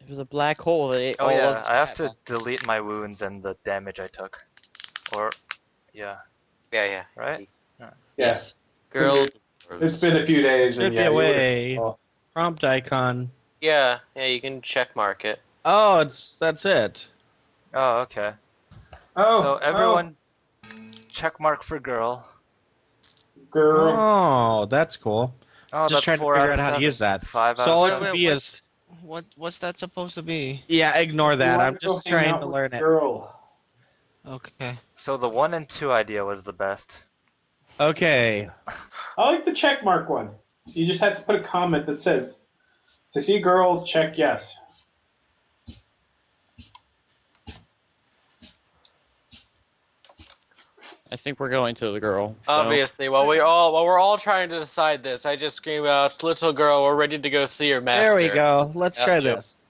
There's a black hole that ate Oh all yeah, of the I have to chat box. delete my wounds and the damage I took. Or, yeah. Yeah. Right? Yes. Girl. It's been a few days, Should and be yeah, a you would've- way. oh. Prompt icon. Yeah, you can check mark it. Oh, that's it. Oh, okay. Oh, So everyone, check mark for girl. girl. Oh, that's cool. Oh, Just that's trying to 4 figure out of out how to 7. use that. 5 out So of all it 7. would Wait, be what's- is... What's that supposed to be? Yeah, ignore that. You I'm want to go just hang trying out to with learn it. Girl. Okay. So the 1 and 2 idea was the best. Okay. I like the check mark one. You just have to put a comment that says, "To see girl, check yes." I think we're going to the girl. So. Obviously, while we're all trying to decide this, I just scream out, "Little girl, we're ready to go see your master." There we go. Let's try Yep. this.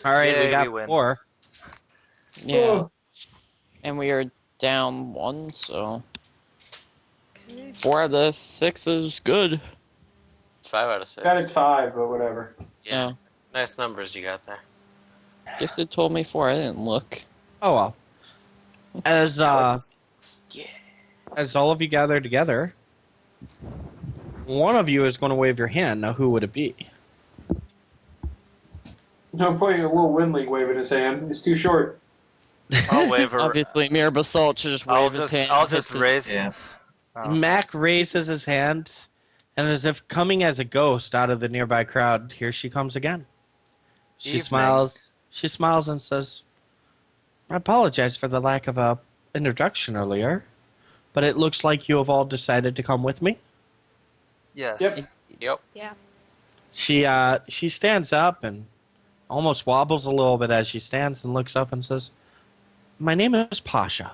All right, Yay, we got we win. 4. Yeah. Oh. And we are down 1, so 4 out of the 6 is good. 5 out of 6. Got it 5, but whatever. Yeah, nice numbers you got there. Gifted told me 4. I didn't look. Oh well. As all of you gather together, one of you is going to wave your hand. Now, who would it be? No point in a little windling waving his hand. It's too short. I'll wave her. Obviously, Myrbasalt should just wave his hand. I'll just hits his- raise. Yeah. Oh. Mack raises his hand, and as if coming as a ghost out of the nearby crowd, here she comes again. She Evening. smiles. She smiles and says, "I apologize for the lack of a introduction earlier, but it looks like you have all decided to come with me." Yes. Yep. Yep. She stands up and almost wobbles a little bit as she stands and looks up and says, "My name is Pasha.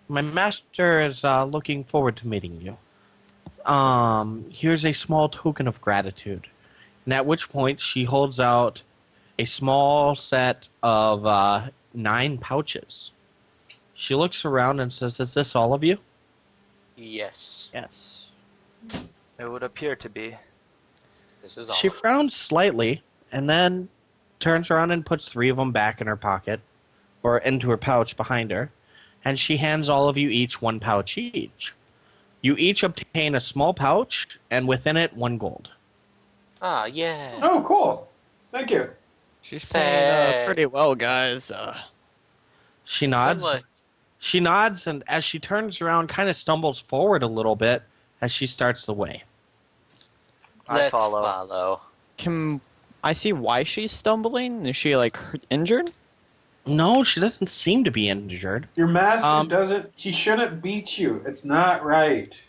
My master is looking forward to meeting you. Here's a small token of gratitude." And at which point she holds out a small set of 9 pouches. She looks around and says, "Is this all of you?" Yes. Yes. It would appear to be. This is all. She frowns slightly and then turns around and puts 3 of them back in her pocket or into her pouch behind her, and she hands all of you each 1 pouch each. You each obtain a small pouch, and within it 1 gold. Ah, yeah. Oh, cool. Thank you. She's playing Hey. pretty well, guys. She nods. Somewhat. She nods, and as she turns around, kind of stumbles forward a little bit as she starts the way. I follow. Can I see why she's stumbling? Is she like injured? No, she doesn't seem to be injured. Your master doesn't. He shouldn't beat you. It's not right.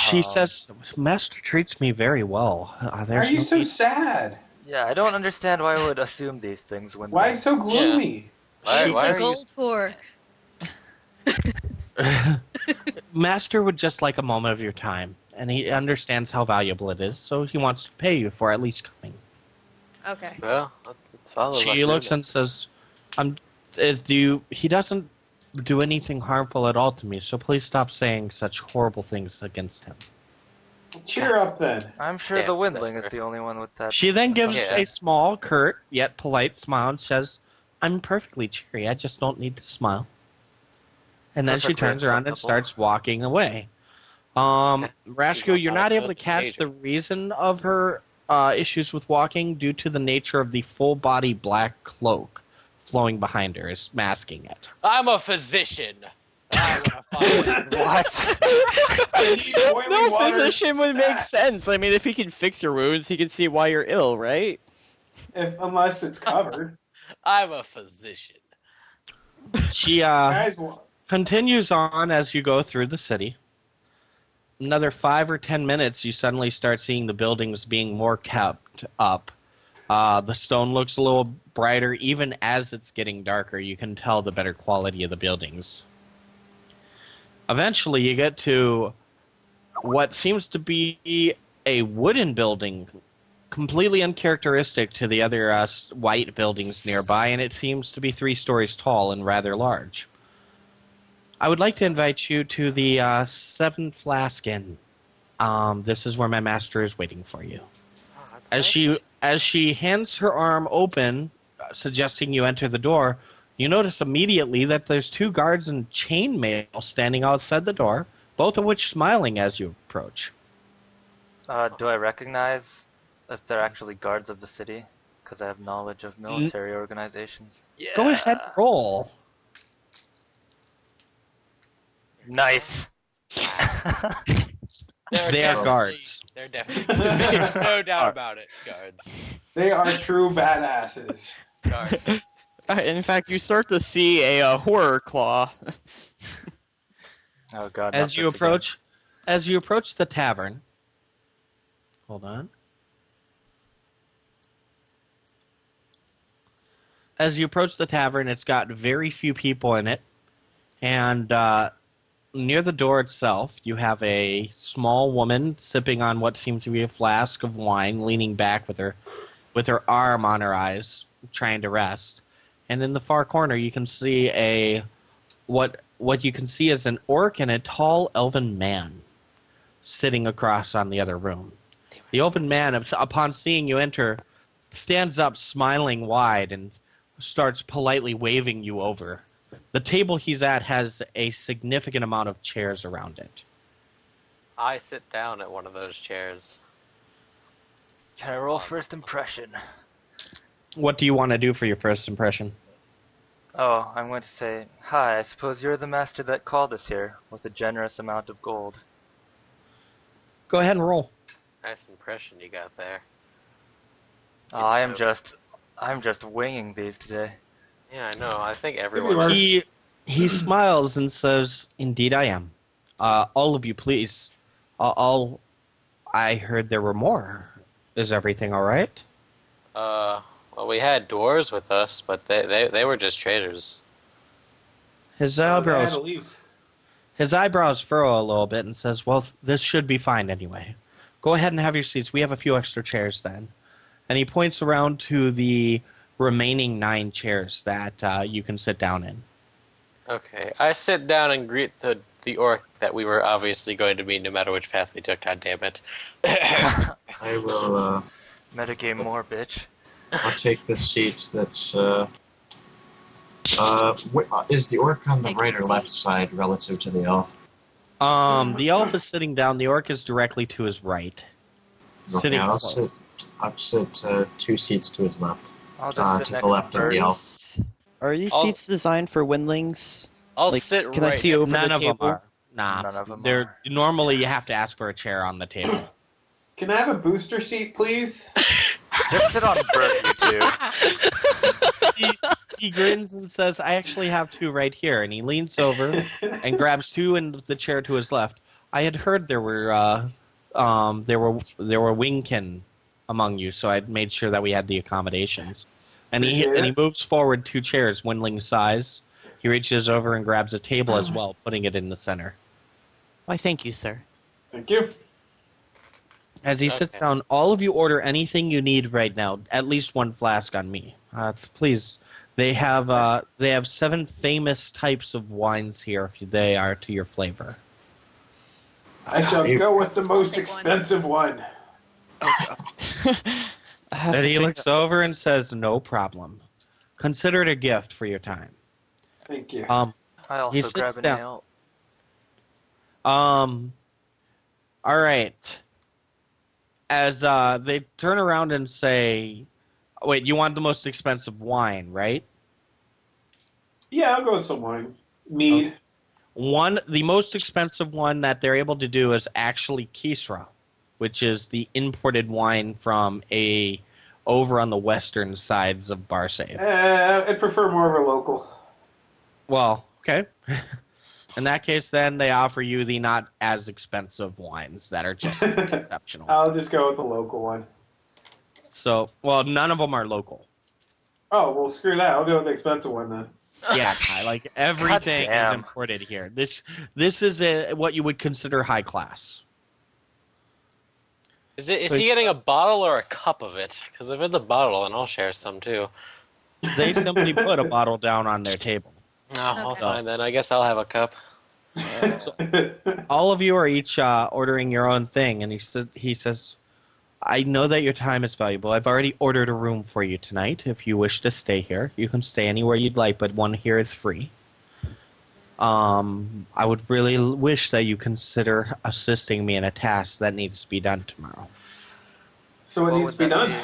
She says, "Master treats me very well. Why There's are you no so need-" sad? Yeah, I don't understand why I would assume these things when. Why so gloomy? Why the are you? gold for? Master would just like a moment of your time, and he understands how valuable it is, so he wants to pay you for at least coming." Okay. Well, let's follow. She looks and says, he doesn't do anything harmful at all to me, so please stop saying such horrible things against him." Cheer up then. I'm sure Yeah, the windling Zepher. is the only one with that. She then gives Yeah. a small, curt, yet polite smile and says, "I'm perfectly cheery, I just don't need to smile." And then she Perfectly turns around and acceptable. starts walking away. Rashku, you're not able to catch the reason of her issues with walking due to the nature of the full-body black cloak flowing behind her is masking it. I'm a physician. I'm gonna follow you. What? I need boiling No water physician would make stat. sense. I mean, if he can fix your wounds, he can see why you're ill, right? Unless it's covered. I'm a physician. She Guys, continues on as you go through the city. Another 5 or 10 minutes, you suddenly start seeing the buildings being more kept up. The stone looks a little brighter. Even as it's getting darker, you can tell the better quality of the buildings. Eventually, you get to what seems to be a wooden building, completely uncharacteristic to the other white buildings nearby, and it seems to be 3 stories tall and rather large. I would like to invite you to the 7 Flask Inn. This is where my master is waiting for you. Oh, that's nice. As she hands her arm open, suggesting you enter the door, you notice immediately that there's 2 guards in chainmail standing outside the door, both of which smiling as you approach. Do I recognize if they're actually guards of the city? Because I have knowledge of military organizations. Yeah. Go ahead, roll. Nice. They are guards. They're definitely. There's no doubt about it. Guards. They are true badasses. Guards. In fact, you start to see a horror claw. Oh god. As you approach the tavern. Hold on. As you approach the tavern, it's got very few people in it, and near the door itself, you have a small woman sipping on what seems to be a flask of wine, leaning back with her arm on her eyes, trying to rest. And in the far corner, you can see what you can see is an orc and a tall elven man sitting across on the other room. The elven man, upon seeing you enter, stands up smiling wide and starts politely waving you over. The table he's at has a significant amount of chairs around it. I sit down at one of those chairs. Can I roll first impression? What do you want to do for your first impression? Oh, I'm going to say, hi, I suppose you're the master that called us here, with a generous amount of gold. Go ahead and roll. Nice impression you got there. Oh, I'm just winging these today. Yeah, I know. I think everyone. He smiles and says, "Indeed, I am. All of you, please. I heard there were more. Is everything all right?" Well, we had dwarves with us, but they were just traders. His They had eyebrows to leave. His eyebrows furrow a little bit and says, "Well, this should be fine anyway. Go ahead and have your seats. We have a few extra chairs then." And he points around to the remaining 9 chairs that you can sit down in. Okay, I sit down and greet the orc that we were obviously going to meet no matter which path we took. God damn it! I will. Metagame more, bitch. I'll take the seat that's. Is the orc on the Take right the or left seat. side relative to the elf? The elf is sitting down. The orc is directly to his right. Sitting I'll close. sit 2 seats to his left. I'll just sit To next the left to of the Bert. elf. Are these I'll- seats designed for windlings? I'll Like, sit can right. I see over None the of table? them are. Nah, None of them they're are. normally you have to ask for a chair on the table. Can I have a booster seat, please? Just sit on Bert, you two. He grins and says, "I actually have 2 right here." And he leans over and grabs 2 in the chair to his left. I had heard there were wingkin among you, so I made sure that we had the accommodations. And he Appreciate it. moves forward 2 chairs, windling size. He reaches over and grabs a table as well, putting it in the center. Why, thank you, sir. Thank you. As he sits Okay. down, all of you order anything you need right now. At least 1 flask on me, please. They have 7 famous types of wines here, if they are to your flavor. I shall go with the most take one. expensive one. Then he looks over and says, "No problem. Consider it a gift for your time." Thank you. I He also sits grab an down. ale. All right. As they turn around and say, "Wait, you want the most expensive wine, right?" Yeah, I'll go with some wine. Mead. The most expensive one that they're able to do is actually Kisra, which is the imported wine from over on the western sides of Barsave. I'd prefer more of a local. Well, okay. In that case, then they offer you the not as expensive wines that are just exceptional. I'll just go with the local one. So, well, none of them are local. Oh, well, screw that. I'll go with the expensive one then. Yeah, like everything is Goddamn. imported here. This is what you would consider high class. Is he getting a bottle or a cup of it? Because if it's a bottle, then I'll share some too. They simply put a bottle down on their table. Oh, well, Okay. fine then. I guess I'll have a cup. All of you are each ordering your own thing, and he says, I know that your time is valuable. I've already ordered a room for you tonight. If you wish to stay here, you can stay anywhere you'd like, but one here is free. I would really wish that you consider assisting me in a task that needs to be done tomorrow. So what needs to be done?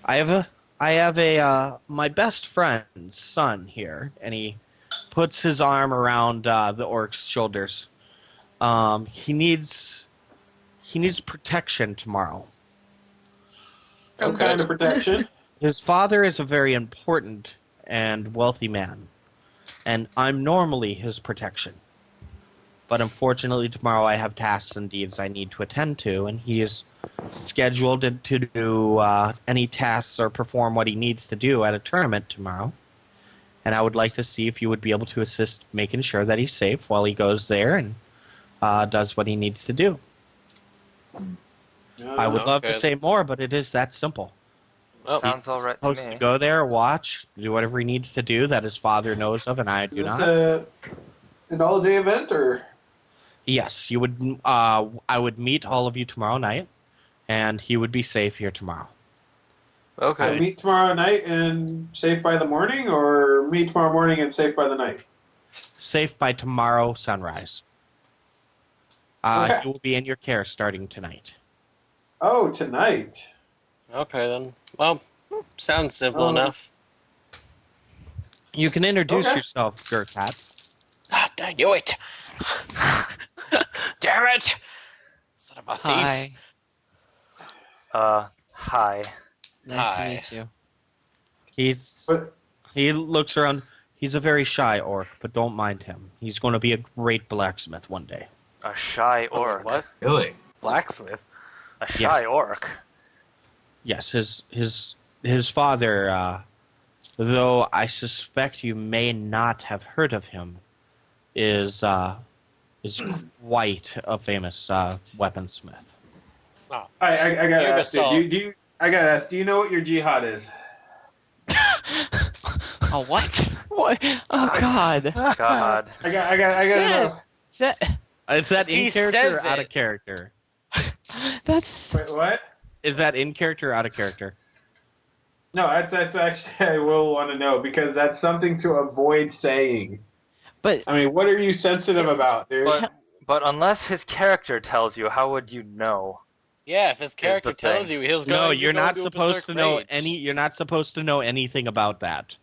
I have a my best friend's son here, and he puts his arm around the orc's shoulders. He needs protection tomorrow. What kind of protection? His father is a very important and wealthy man, and I'm normally his protection. But unfortunately, tomorrow I have tasks and deeds I need to attend to, and he is scheduled to do any tasks or perform what he needs to do at a tournament tomorrow. And I would like to see if you would be able to assist making sure that he's safe while he goes there and does what he needs to do. I would love to say more, but it is that simple. Well, sounds all right to He's supposed me. to go there, watch, do whatever he needs to do that his father knows of, and I do not. Is this an all-day event, or? Yes, you would. I would meet all of you tomorrow night, and he would be safe here tomorrow. Okay. Meet tomorrow night and safe by the morning, or meet tomorrow morning and safe by the night? Safe by tomorrow sunrise. Okay. He will be in your care starting tonight. Oh, tonight. Okay, then. Well, sounds simple enough. You can introduce yourself, Gurkhat. Ah, I knew it! Damn it! Son of a thief. Hi. Hi. Nice Hi. to meet you. He looks around. He's a very shy orc, but don't mind him. He's going to be a great blacksmith one day. A shy orc. What? Really? Blacksmith? A shy Yes. orc. Yes, his father, though I suspect you may not have heard of him, is quite a famous weaponsmith. Oh. I gotta ask Myrbasalt. you. I gotta ask. Do you know what your jihad is? Oh, what? What? Oh God. God. I gotta know. Is that He in character or says out it. of character? That's Wait, what? Is that in character or out of character? No, that's actually I will want to know because that's something to avoid saying. but I mean, what are you sensitive about, dude? But unless his character tells you, how would you know? Yeah, if his character the thing. tells you he's going No, to you're go not into a supposed berserk to know rage. any. You're not supposed to know anything about that.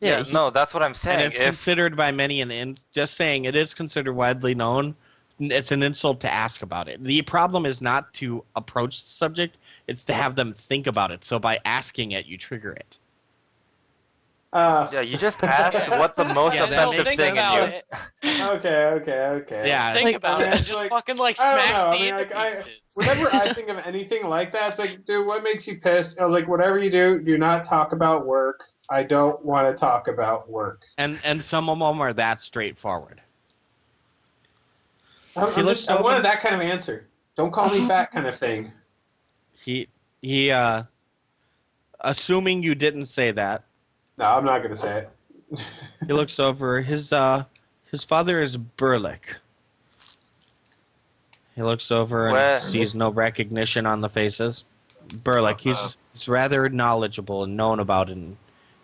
Yeah, no, that's what I'm saying. And it's If considered by many, and just saying it is considered widely known. It's an insult to ask about it. The problem is not to approach the subject; it's to have them think about it. So by asking it, you trigger it. yeah, you just asked what the most Yeah, They'll offensive think thing in about you. it. Okay. Yeah, Think Like, about it. I- Just like, fucking like I don't smash know. I the mean, into like, pieces. Whenever I think of anything like that, it's like, dude, what makes you pissed? I was like, whatever you do not talk about work. I don't want to talk about work. and some of them are that straightforward. I wanted that kind of answer. Don't call me fat kind of thing. He assuming you didn't say that, No, I'm not going to say it. he looks over. His father is Burlick. He looks over and Where- sees no recognition on the faces. Burlick, he's rather knowledgeable and known about in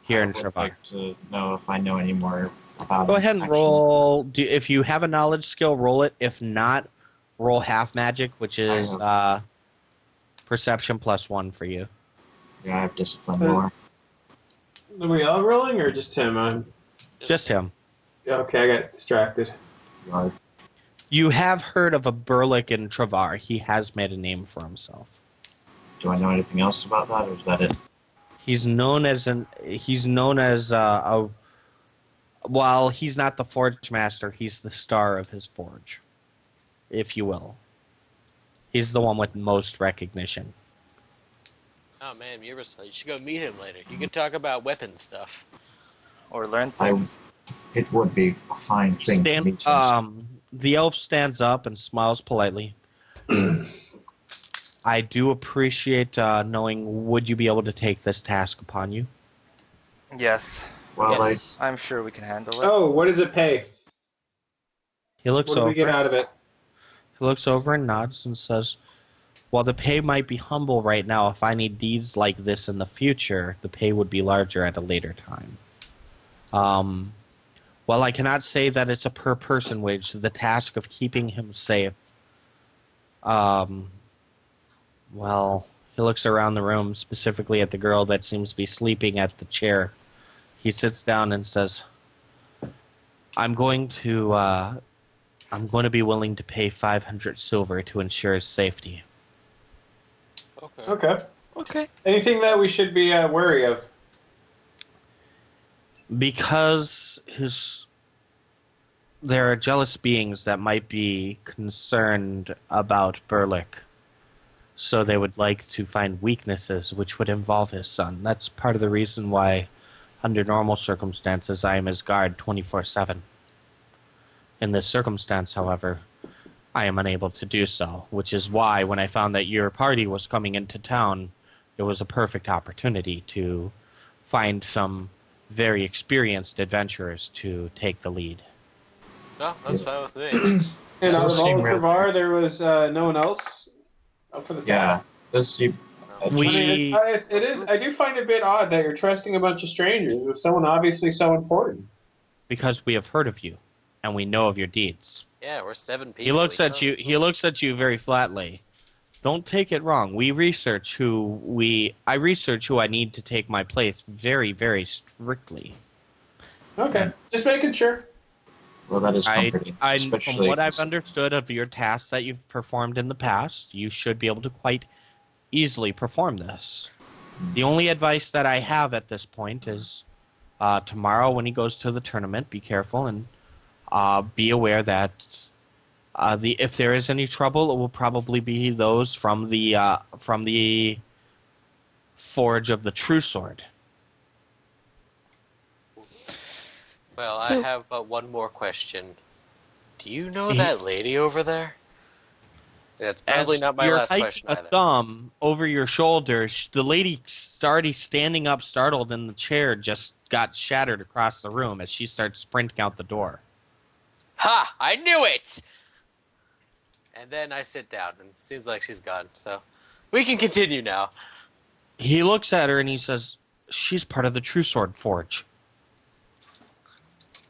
here in I would Travar. like to know if I know any more about Go him, ahead and actually. roll. If you have a knowledge skill, roll it. If not, roll half magic, which is perception +1 for you. Yeah, I have discipline more. Are we all rolling or just him? Just him. Okay, I got distracted. Yard. You have heard of a Burlick in Travar. He has made a name for himself. Do I know anything else about that, or is that it? He's known as while he's not the forge master, he's the star of his forge, if you will. He's the one with most recognition. Oh man, Myrbasalt, you should go meet him later. You can talk about weapon stuff. Or learn I, things. it would be a fine thing to meet him. The elf stands up and smiles politely. I do appreciate knowing, would you be able to take this task upon you? Yes. Well, Yes. I'm sure we can handle it. Oh, what does it pay? He looks What do over. we get out of it? He looks over and nods and says, "While the pay might be humble right now, if I need deeds like this in the future, the pay would be larger at a later time. While I cannot say that it's a per-person wage, the task of keeping him safe, well, he looks around the room, specifically at the girl that seems to be sleeping at the chair. He sits down and says, I'm going to be willing to pay 500 silver to ensure his safety." Okay. Okay. Anything that we should be wary of? Because there are jealous beings that might be concerned about Burlick, so they would like to find weaknesses which would involve his son. That's part of the reason why, under normal circumstances, I am his guard 24/7. In this circumstance, however, I am unable to do so, which is why when I found that your party was coming into town, it was a perfect opportunity to find some very experienced adventurers to take the lead. No, that's fine with me. And out of Those all seem of real- Travar, there was no one else up for the Yeah. task. Does seem. I mean, it is. I do find it a bit odd that you're trusting a bunch of strangers with someone obviously so important. Because we have heard of you, and we know of your deeds. Yeah, we're 7 people. He looks We at know. you. He looks at you very flatly. Don't take it wrong. I research who I need to take my place very, very strictly. Okay, just making sure. Well, that is comforting. From especially what I've understood of your tasks that you've performed in the past, you should be able to quite easily perform this. The only advice that I have at this point is tomorrow when he goes to the tournament, be careful and be aware that if there is any trouble, it will probably be those from the forge of the true sword. Well, So- I have one more question. Do you know that lady over there? That's probably As not my you're last hiking question a either. thumb over your shoulder, the lady already standing up, startled in the chair, just got shattered across the room as she starts sprinting out the door. Ha! I knew it! And then I sit down, and it seems like she's gone, so we can continue now. He looks at her and he says, "She's part of the True Sword Forge."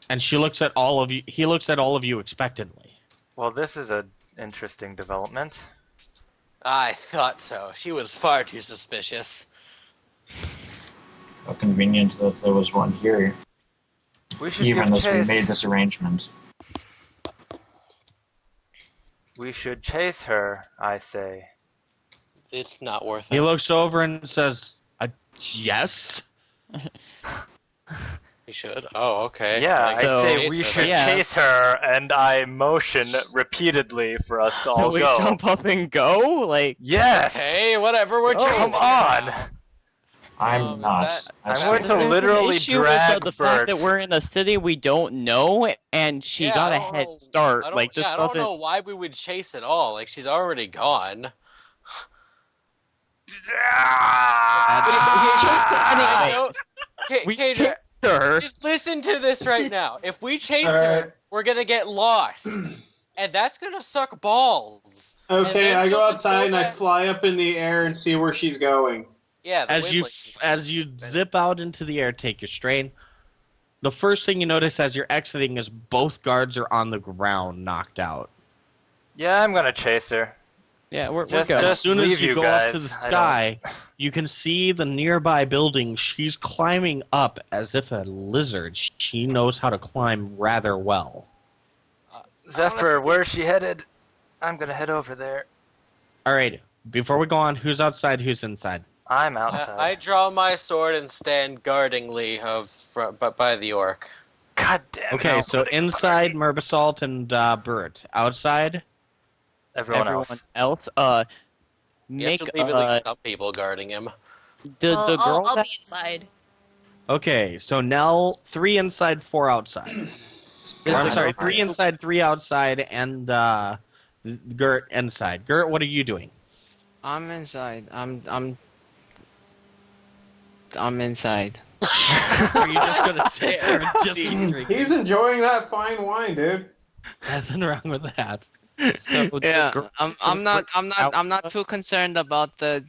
And she looks at all of you. He looks at all of you expectantly. Well, this is an interesting development. I thought so. She was far too suspicious. How convenient that there was one here, We should even give as we chase. made this arrangement. We should chase her, I say. It's not worth He it. looks over and says, "Yes." You should. Oh, okay. Yeah, Like, I So- say chase we her. should Yeah. chase her, and I motion repeatedly for us to So all we go. jump up and go? Like, Yes! Hey, whatever. We're Oh, chasing Come her on! now. I'm is not. that- I I'm still- going to there's an literally issue with drag the Bert. fact that we're in a city we don't know, and she Yeah, got I a don't head know- start. I don't, Like, this yeah, I don't doesn't. know why we would chase at all. Like, she's already gone. Anyway, we Kadra, chased her. just listen to this right now. If we chase All her, right. we're gonna get lost, and that's gonna suck balls. And Okay, then I she'll go just outside and I back- fly up in the air and see where she's going. Yeah, the As you zip out into the air, take your strain. The first thing you notice as you're exiting is both guards are on the ground, knocked out. Yeah, I'm gonna chase her. Yeah, we're Just- good. As soon leave as you you go guys. up to the I sky, you can see the nearby building. She's climbing up as if a lizard. She knows how to climb rather well. Zephyr, where's she headed? I'm gonna head over there. All right, before we go on, who's outside, who's inside? I'm outside. I draw my sword and stand guardingly by the orc. God damn it. Okay, so inside Myrbasalt and Bert. Outside, Everyone else. You Make have to leave at least some people guarding him. the girl I'll that- be inside. Okay, so Nelle, 3 inside, 4 outside. I'm sorry, 3 inside, 3 outside, and Gurt inside. Gurt, what are you doing? I'm inside. I'm inside. Are you just gonna sit there and just keep drinking? He's enjoying that fine wine, dude. Nothing wrong with that. So Yeah, the I'm not too concerned about the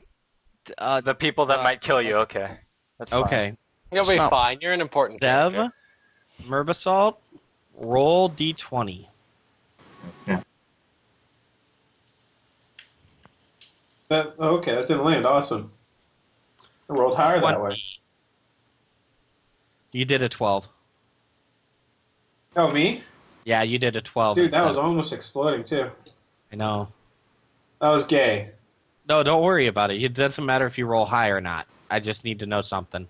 The people that might kill you. Okay. That's fine. Okay. You'll be No. fine. You're an important Zev, character. Myrbasalt, roll d20. Okay, that didn't land. Awesome. I rolled higher that way. You did a 12. Oh, me? Yeah, you did a 12. Dude, that instead. was almost exploding, too. I know. That was gay. No, don't worry about it. It doesn't matter if you roll high or not. I just need to know something.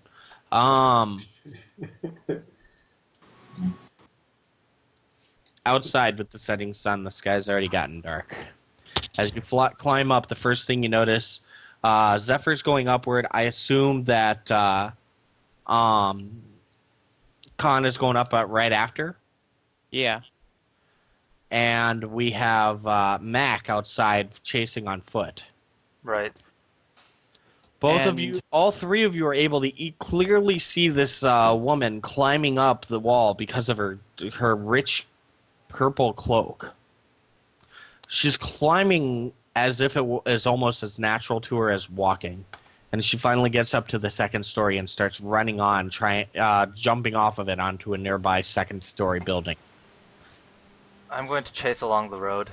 Outside with the setting sun, the sky's already gotten dark. As you climb up, the first thing you notice, Zephyr's going upward. I assume that Khan is going up right after. yeah. And we have Mack outside chasing on foot. Right. Both of And- you, all three of you are able to clearly see this woman climbing up the wall because of her rich purple cloak. She's climbing as if it is almost as natural to her as walking. And she finally gets up to the second story and starts running on, jumping off of it onto a nearby second-story building. I'm going to chase along the road.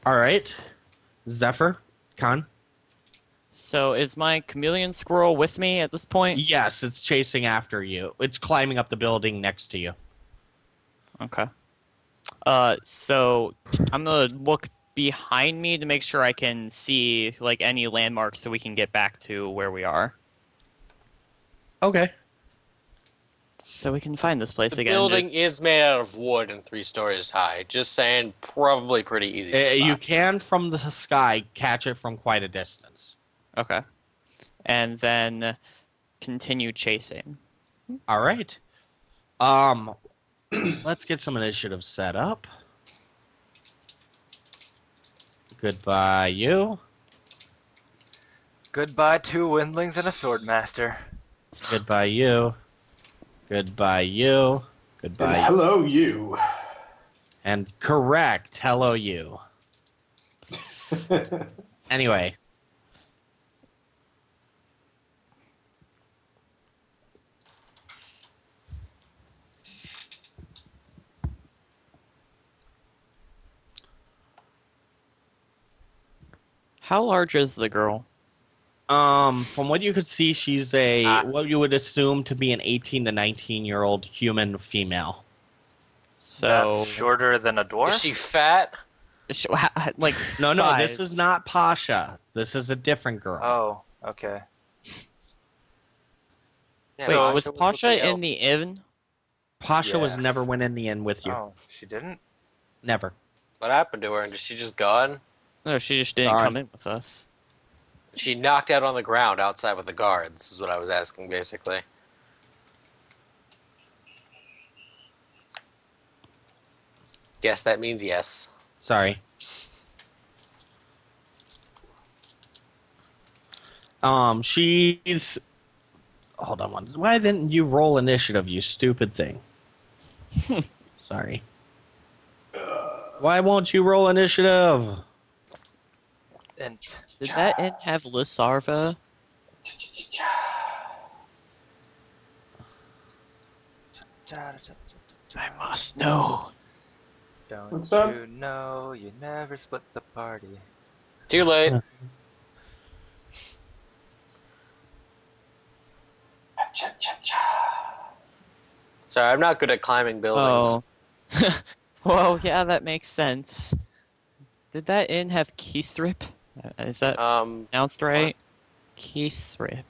All right. Zephyr, Khan? So is my chameleon squirrel with me at this point? Yes, it's chasing after you. It's climbing up the building next to you. Okay. So I'm gonna look behind me to make sure I can see like any landmarks so we can get back to where we are. Okay. So we can find this place The again. building is made out of wood and 3 stories high. Just saying, probably pretty easy to spot. You can, from the sky, catch it from quite a distance. Okay. And then continue chasing. All right. Let's get some initiative set up. Goodbye, you. Goodbye, 2 windlings and a swordmaster. Goodbye, you. Goodbye, you. Goodbye. And hello, you. And correct. Hello, you. Anyway. How large is the girl? From what you could see, she's what you would assume to be an 18 to 19-year-old human female. So That's shorter than a dwarf? Is she fat? like No, size. this is not Pasha. This is a different girl. Oh, okay. Wait, So- was Pasha was Pasha with the in the inn? Pasha was Yes. never went in the inn with you. Oh, she didn't? Never. What happened to her? And is she just gone? No, she just didn't Darn. come in with us. She knocked out on the ground outside with the guards, is what I was asking, basically. Guess that means yes. Sorry. She's... Hold on one. Why didn't you roll initiative, you stupid thing? Sorry. Why won't you roll initiative? And Did that inn have Lysarva? I must know. don't What's up? you know you never split the party? Too late. Sorry, I'm not good at climbing buildings. Oh. Well, yeah, that makes sense. Did that inn have Keestrip? Is that pronounced right? Keestrip.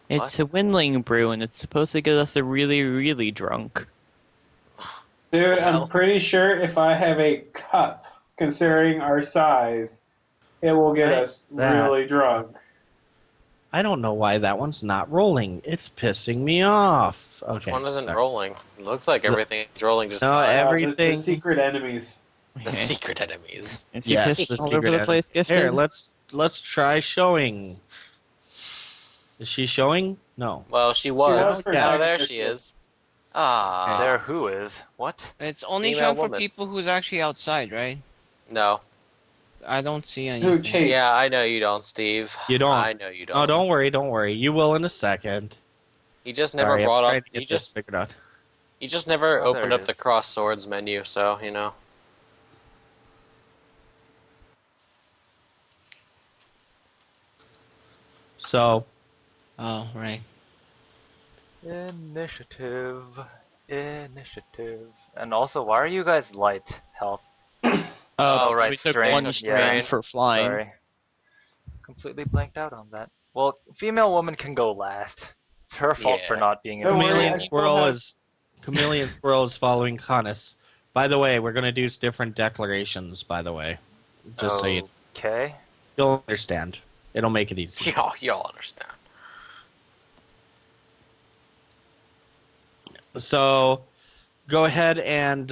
It's a windling brew, and it's supposed to get us a really, really drunk. Dude, Well. I'm pretty sure if I have a cup, considering our size, it will get Right. us really drunk. I don't know why that one's not rolling. It's pissing me off. Okay. Which one isn't sorry. rolling? It looks like everything's rolling just No, fine. every- The Everything- secret enemies. The secret enemies. Is Yes, he the pissed all over secret the place, Gifted? Here, let's try showing. Is she showing? No. Well, she was was. for Now second there she initiative. is. Ah. There who is? What? It's only Female shown for woman. people who's actually outside, right? No. I don't see Who anything. chased? Yeah, I know you don't, Steve. You don't. I know you don't. Oh, don't worry. You will in a second. He just never Sorry, brought I'm trying up. to get He this just figured out. never Oh, there opened it up the is. cross swords menu, so you know. So, Oh, right. Initiative. And also, why are you guys light health? Oh, right, we took strain. one Yeah. strain for flying. Sorry. Completely blanked out on that. Well, female woman can go last. It's her fault Yeah. for not being in Don't the worry, Chameleon I training. still Squirrel have- is Chameleon Squirrel is following Kauneus. By the way, we're going to do different declarations. By the way, just so Okay. you'll understand. It'll make it easy. Y'all understand. So, go ahead and.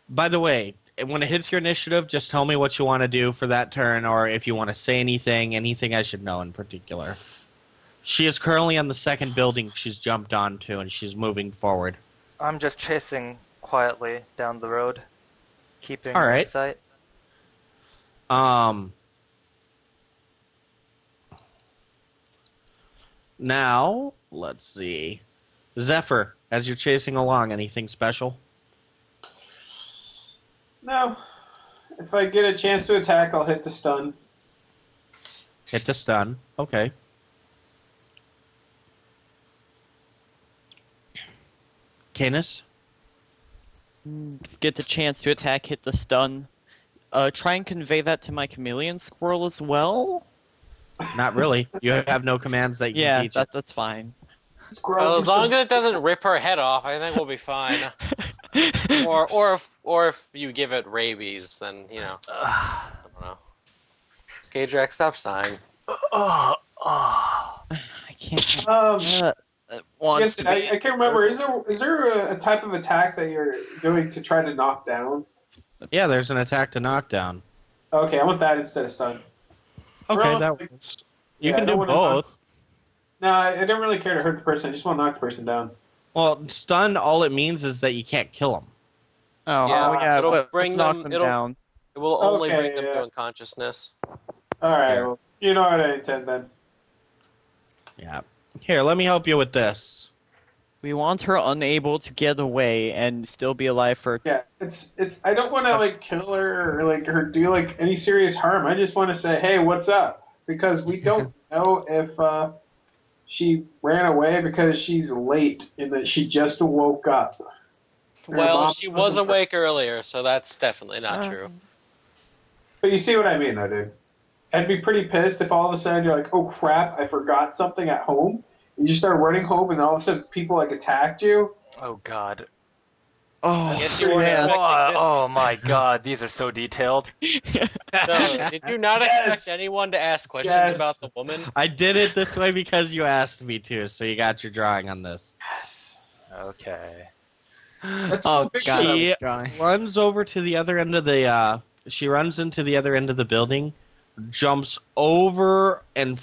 By the way, when it hits your initiative, just tell me what you want to do for that turn, or if you want to say anything I should know in particular. She is currently on the second building she's jumped onto, and she's moving forward. I'm just chasing quietly down the road, keeping All right. in sight. Now, let's see. Zephyr, as you're chasing along, anything special? No. If I get a chance to attack, I'll hit the stun. Hit the stun. Okay. Canis? Get the chance to attack, hit the stun. Try and convey that to my chameleon squirrel as well. Not really. You have no commands that you Yeah, can teach it. that's fine. Squirrel, Well, do as long some- as it doesn't rip her head off, I think we'll be fine. or if you give it rabies, then you know. I don't know. KDrac, stop sighing. I can't. Wants to I be. can't remember. Is there a type of attack that you're doing to try to knock down? Yeah, there's an attack to knockdown. Okay, I want that instead of stun. Okay, Well, that works. You yeah, can I do don't wanna knock- both. No, I don't really care to hurt the person. I just want to knock the person down. Well, stun, all it means is that you can't kill them. Oh, Yeah, yeah, it'll but bring let's knock them- them it'll- down. It will only Okay, bring them yeah. to unconsciousness. All right, Here. well, you know what I intend then. Yeah. Here, let me help you with this. We want her unable to get away and still be alive for. Yeah, it's. I don't want to like kill her or like her do like any serious harm. I just want to say, hey, what's up? Because we don't know if she ran away because she's late and that she just woke up. Her Well, mom she was wasn't- awake earlier, so that's definitely not true. But you see what I mean, though, dude. I'd be pretty pissed if all of a sudden you're like, oh crap, I forgot something at home. You just start running home, and all of a sudden people like attacked you. Oh god. Oh, Guess you weren't man. expecting this. Oh my god, these are so detailed. So, did you not Yes. expect anyone to ask questions Yes. about the woman? I did it this way because you asked me to, so you got your drawing on this. Yes. Okay. That's Oh, quick God. enough. She drawing. runs over to the other end of the, she runs into the other end of the building, jumps over and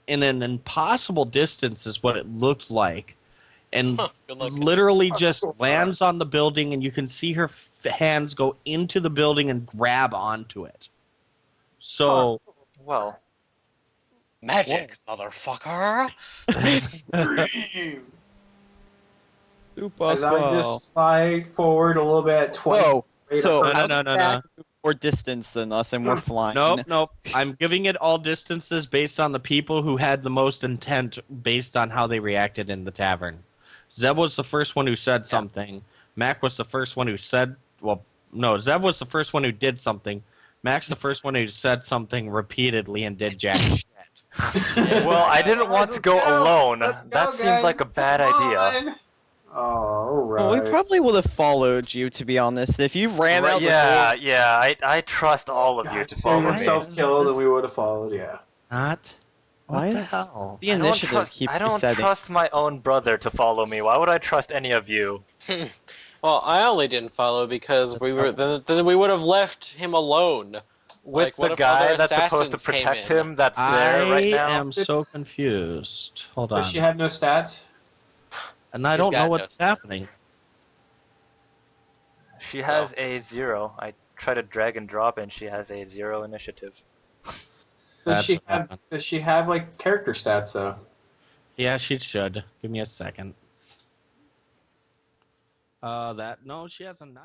in an impossible distance is what it looked like, and Good luck. literally just lands on the building, and you can see her hands go into the building and grab onto it. So, Well, Magic, motherfucker! Super As I slow. just slide forward a little bit, 20. Whoa. So No, how no, did no, that move more distance than us, and we're flying. nope. I'm giving it all distances based on the people who had the most intent based on how they reacted in the tavern. Zeb was the first one who said something. Mack was the first one who said, well, no, Zeb was the first one who did something. Mack's the first one who said something repeatedly and did jack shit. well, I didn't want to go alone. Let's go, That seemed guys. like a bad Come idea. on. Oh, all right. Well, we probably would have followed you, to be honest. If you ran out the Yeah, door, yeah. I trust all of you to follow me. himself killed, and we would have followed. Yeah. Not? why What the is hell? the I don't initiative trust- keep I don't resetting? trust my own brother to follow me. Why would I trust any of you? Well, I only didn't follow because we were then we would have left him alone. With Like, what the if guy other that's supposed to assassins came protect in? him that's there right I now? am so confused. Hold Does on. she have no stats? And I She's don't know got what's no happening. She has a 0. I try to drag and drop, and she has a 0 initiative. That's what happened. Does she have like character stats though? Yeah, she should. Give me a second. No, she has a 9.